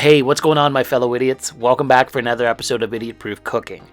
Hey, what's going on, my fellow idiots? Welcome back for another episode of Idiot Proof Cooking.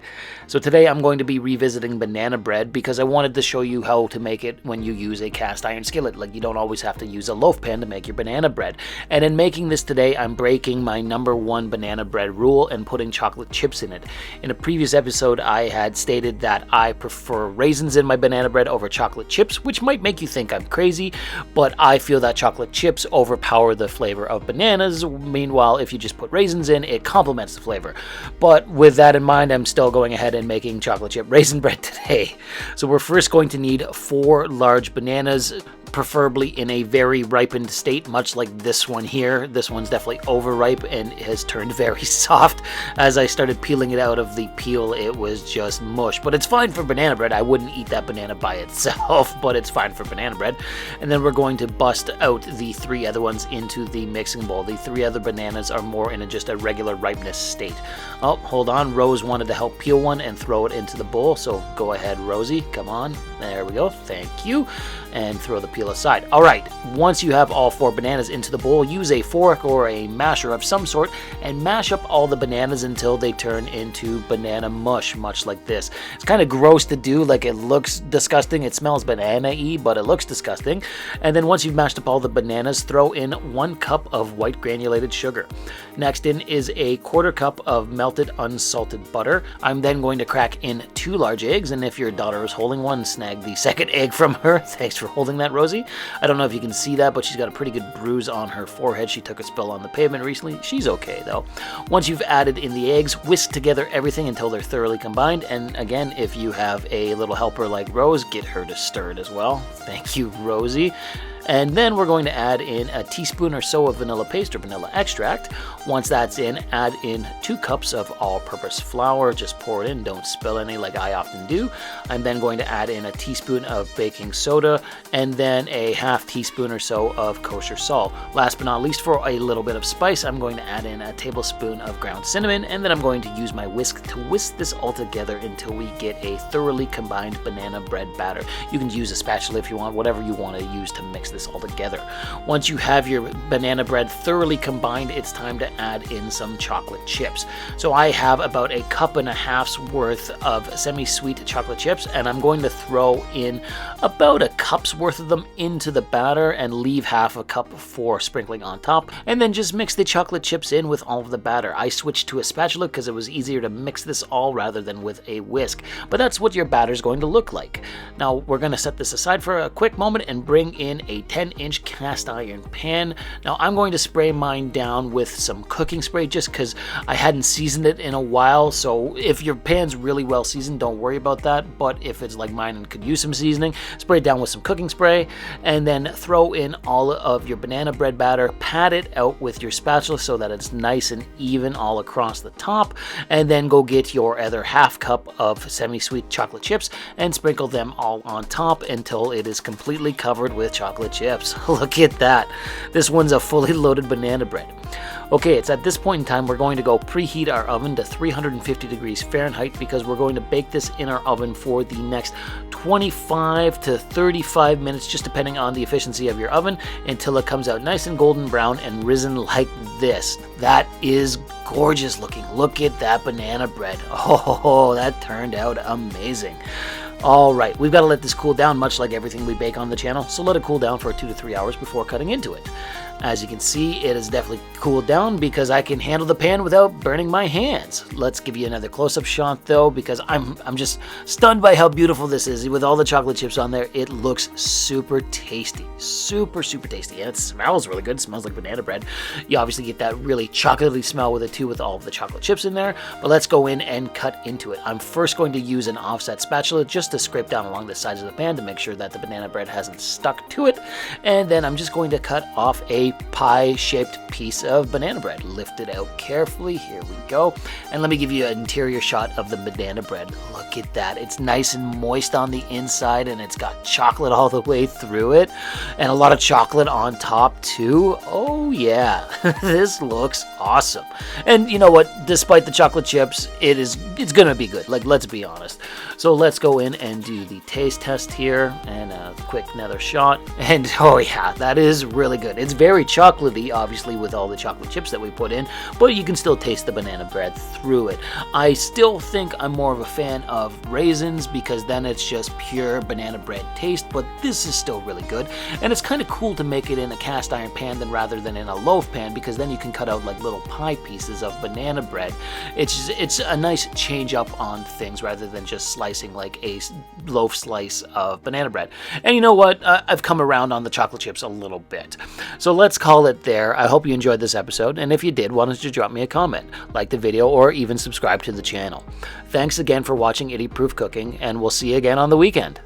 So today I'm going to be revisiting banana bread because I wanted to show you how to make it when you use a cast iron skillet. Like, you don't always have to use a loaf pan to make your banana bread. And in making this today, I'm breaking my #1 banana bread rule and putting chocolate chips in it. In a previous episode, I had stated that I prefer raisins in my banana bread over chocolate chips, which might make you think I'm crazy, but I feel that chocolate chips overpower the flavor of bananas. Meanwhile, if you just put raisins in, it complements the flavor. But with that in mind, I'm still going ahead and making chocolate chip raisin bread today. So we're first going to need 4 large bananas, preferably in a very ripened state, much like this one here. This one's definitely overripe and has turned very soft. As I started peeling it out of the peel, it was just mush. But it's fine for banana bread. I wouldn't eat that banana by itself, but it's fine for banana bread. And then we're going to bust out the 3 other ones into the mixing bowl. The 3 other bananas are more in just a regular ripeness state. Oh, hold on. Rose wanted to help peel one and throw it into the bowl, so go ahead, Rosie. Come on. There we go. Thank you. And throw the peel aside. Alright, once you have all 4 bananas into the bowl, use a fork or a masher of some sort and mash up all the bananas until they turn into banana mush, much like this. It's kind of gross to do, like it looks disgusting, it smells banana-y, but it looks disgusting. And then once you've mashed up all the bananas, throw in 1 cup of white granulated sugar. Next in is a 1/4 cup of melted unsalted butter. I'm then going to crack in 2 large eggs, and if your daughter is holding one, snag the 2nd egg from her. Thanks for holding that, Rosie. I don't know if you can see that, but she's got a pretty good bruise on her forehead. She took a spill on the pavement recently. She's okay, though. Once you've added in the eggs, whisk together everything until they're thoroughly combined. And again, if you have a little helper like Rose, get her to stir it as well. Thank you, Rosie. And then we're going to add in a teaspoon or so of vanilla paste or vanilla extract. Once that's in, add in 2 cups of all-purpose flour. Just pour it in, don't spill any like I often do. I'm then going to add in a teaspoon of baking soda and then a 1/2 teaspoon or so of kosher salt. Last but not least, for a little bit of spice, I'm going to add in a tablespoon of ground cinnamon, and then I'm going to use my whisk to whisk this all together until we get a thoroughly combined banana bread batter. You can use a spatula if you want, whatever you want to use to mix this all together. Once you have your banana bread thoroughly combined, it's time to add in some chocolate chips. So I have about 1.5 cups worth of semi-sweet chocolate chips, and I'm going to throw in about 1 cup's worth of them into the batter and leave 1/2 cup for sprinkling on top, and then just mix the chocolate chips in with all of the batter. I switched to a spatula because it was easier to mix this all rather than with a whisk, but that's what your batter is going to look like. Now we're going to set this aside for a quick moment and bring in a 10-inch cast iron pan. Now I'm going to spray mine down with some cooking spray just because I hadn't seasoned it in a while. So if your pan's really well seasoned, don't worry about that. But if it's like mine and could use some seasoning, spray it down with some cooking spray and then throw in all of your banana bread batter. Pat it out with your spatula so that it's nice and even all across the top, and then go get your other 1/2 cup of semi-sweet chocolate chips and sprinkle them all on top until it is completely covered with chocolate chips. Look at that. This one's a fully loaded banana bread. Okay, it's at this point in time we're going to go preheat our oven to 350 degrees Fahrenheit because we're going to bake this in our oven for the next 25 to 35 minutes, just depending on the efficiency of your oven, until it comes out nice and golden brown and risen like this. That is gorgeous looking. Look at that banana bread. Oh, that turned out amazing. Alright, we've got to let this cool down, much like everything we bake on the channel, so let it cool down for 2 to 3 hours before cutting into it. As you can see, it has definitely cooled down because I can handle the pan without burning my hands. Let's give you another close-up shot though, because I'm just stunned by how beautiful this is. With all the chocolate chips on there, it looks super tasty. Super tasty. And it smells really good. It smells like banana bread. You obviously get that really chocolatey smell with it too, with all of the chocolate chips in there. But let's go in and cut into it. I'm first going to use an offset spatula just to scrape down along the sides of the pan to make sure that the banana bread hasn't stuck to it. And then I'm just going to cut off a pie-shaped piece of banana bread. Lift it out carefully. Here we go. And let me give you an interior shot of the banana bread. Look at that. It's nice and moist on the inside, and it's got chocolate all the way through it, and a lot of chocolate on top too. Oh yeah, this looks awesome. And you know what? Despite the chocolate chips, it's gonna be good. Like, let's be honest. So let's go in and do the taste test here, and a quick another shot. And oh yeah, that is really good. It's very chocolatey, obviously, with all the chocolate chips that we put in, but you can still taste the banana bread through it. I still think I'm more of a fan of raisins because then it's just pure banana bread taste, but this is still really good. And it's kind of cool to make it in a cast iron pan rather than in a loaf pan, because then you can cut out like little pie pieces of banana bread. It's a nice change up on things rather than just slicing like a loaf slice of banana bread. And you know what? I've come around on the chocolate chips a little bit. So let's call it there. I hope you enjoyed this episode, and if you did, why don't you drop me a comment, like the video, or even subscribe to the channel. Thanks again for watching Idiot Proof Cooking, and we'll see you again on the weekend.